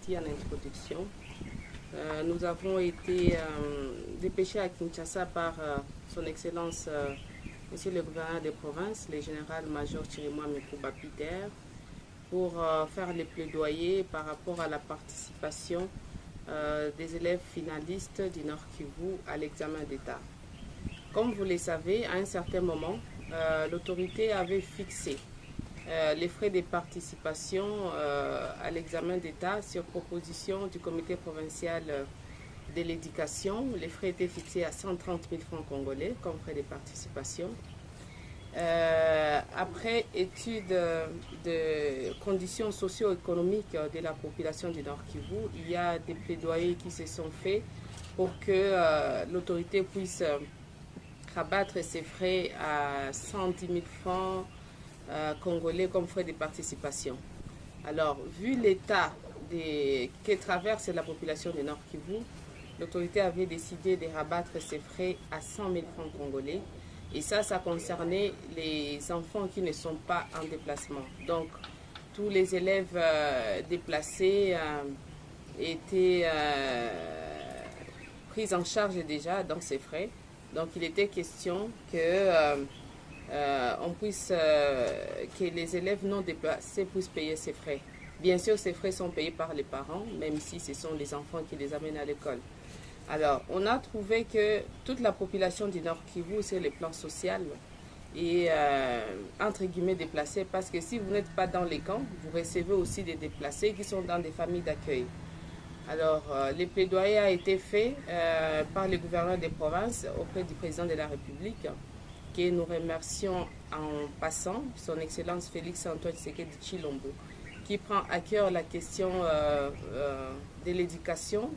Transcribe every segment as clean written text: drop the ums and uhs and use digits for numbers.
dit en introduction, nous avons été dépêchés à Kinshasa par son Excellence Monsieur le gouverneur des provinces, le général-major Chirimoa Mekouba Peter, pour faire les plaidoyers par rapport à la participation des élèves finalistes du Nord Kivu à l'examen d'État. Comme vous le savez, à un certain moment, l'autorité avait fixé les frais de participation à l'examen d'État sur proposition du comité provincial de l'éducation. Les frais étaient fixés à 130 000 francs congolais comme frais de participation. Après étude de conditions socio-économiques de la population du Nord Kivu, il y a des plaidoyers qui se sont faits pour que l'autorité puisse rabattre ses frais à 110 000 francs congolais comme frais de participation. Alors, vu l'état que traverse la population du Nord Kivu, l'autorité avait décidé de rabattre ses frais à 100 000 francs congolais. Et ça concernait les enfants qui ne sont pas en déplacement. Donc, tous les élèves déplacés étaient pris en charge déjà dans ces frais. Donc, il était question que les élèves non déplacés puissent payer ces frais. Bien sûr, ces frais sont payés par les parents, même si ce sont les enfants qui les amènent à l'école. Alors, on a trouvé que toute la population du Nord Kivu, sur le plan social, est entre guillemets déplacée, parce que si vous n'êtes pas dans les camps, vous recevez aussi des déplacés qui sont dans des familles d'accueil. Alors, le plaidoyer a été fait par le gouverneur des provinces auprès du président de la République, que nous remercions en passant, son Excellence Félix Antoine Tshisekedi Tshilombo, qui prend à cœur la question de l'éducation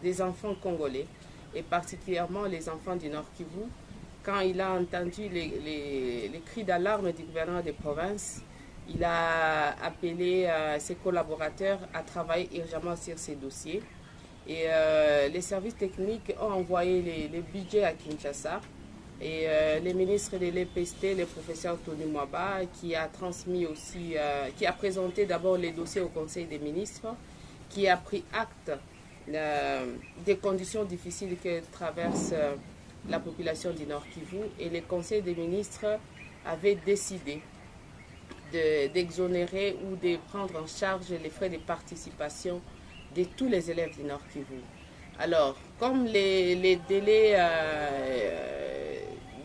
des enfants congolais, et particulièrement les enfants du Nord Kivu. Quand il a entendu les cris d'alarme du gouverneur des provinces, il a appelé ses collaborateurs à travailler urgemment sur ces dossiers. Et les services techniques ont envoyé les budgets à Kinshasa. Et les ministres de l'EPST, le professeur Tony Mwaba, qui a transmis aussi, qui a présenté d'abord les dossiers au Conseil des ministres, qui a pris acte des conditions difficiles que traverse la population du Nord Kivu, et le Conseil des ministres avait décidé d'exonérer ou de prendre en charge les frais de participation de tous les élèves du Nord Kivu. Alors, comme les délais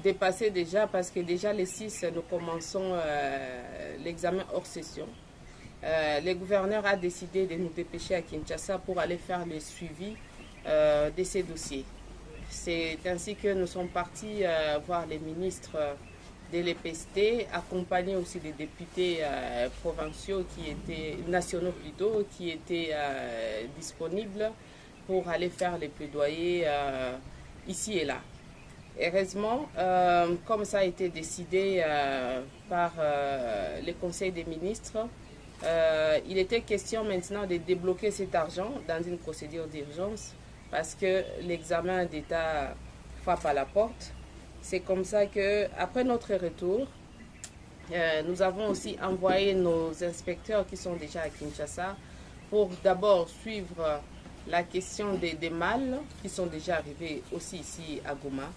dépassaient déjà, parce que déjà les 6, nous commençons l'examen hors session, le gouverneur a décidé de nous dépêcher à Kinshasa pour aller faire le suivi de ces dossiers. C'est ainsi que nous sommes partis voir les ministres de l'EPST, accompagnés aussi des députés provinciaux nationaux plutôt, qui étaient disponibles pour aller faire les plaidoyers ici et là. Heureusement, comme ça a été décidé par le Conseil des ministres, il était question maintenant de débloquer cet argent dans une procédure d'urgence, parce que l'examen d'État frappe à la porte. C'est comme ça qu'après notre retour, nous avons aussi envoyé nos inspecteurs qui sont déjà à Kinshasa pour d'abord suivre la question des mâles qui sont déjà arrivés aussi ici à Goma.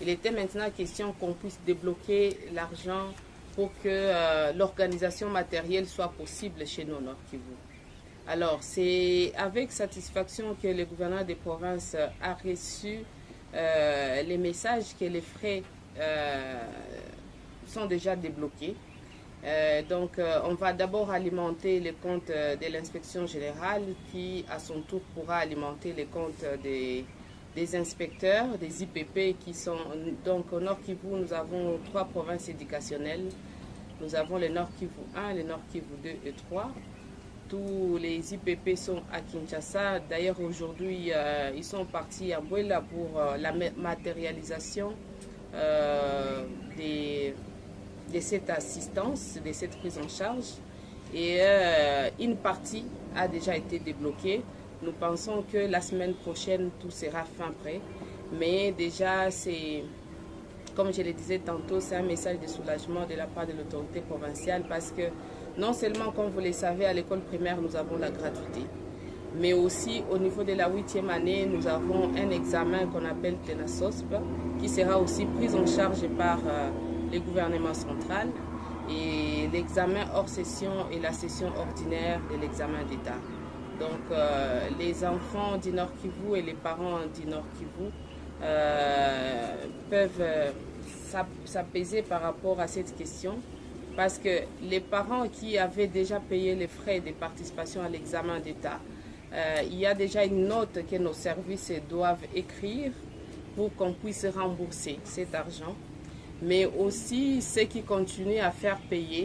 Il était maintenant question qu'on puisse débloquer l'argent pour que l'organisation matérielle soit possible chez nous, Nord Kivu. Alors, c'est avec satisfaction que le gouverneur des provinces a reçu les messages que les frais sont déjà débloqués. Donc, on va d'abord alimenter les comptes de l'inspection générale, qui, à son tour, pourra alimenter les comptes des inspecteurs, des IPP qui sont... Donc, au Nord Kivu, nous avons 3 provinces éducationnelles. Nous avons le Nord Kivu 1, le Nord Kivu 2 et 3. Tous les IPP sont à Kinshasa. D'ailleurs, aujourd'hui, ils sont partis à Bouela pour la matérialisation de cette assistance, de cette prise en charge. Et une partie a déjà été débloquée. Nous pensons que la semaine prochaine, tout sera fin prêt. Mais déjà, c'est, comme je le disais tantôt, c'est un message de soulagement de la part de l'autorité provinciale, parce que Non seulement, comme vous le savez, à l'école primaire, nous avons la gratuité, mais aussi au niveau de la 8e année, nous avons un examen qu'on appelle TENASOSP, qui sera aussi pris en charge par le gouvernement central, et l'examen hors session et la session ordinaire de l'examen d'État. Donc les enfants du Nord Kivu et les parents du Nord Kivu peuvent s'apaiser par rapport à cette question, parce que les parents qui avaient déjà payé les frais de participation à l'examen d'État, il y a déjà une note que nos services doivent écrire pour qu'on puisse rembourser cet argent. Mais aussi ceux qui continuent à faire payer,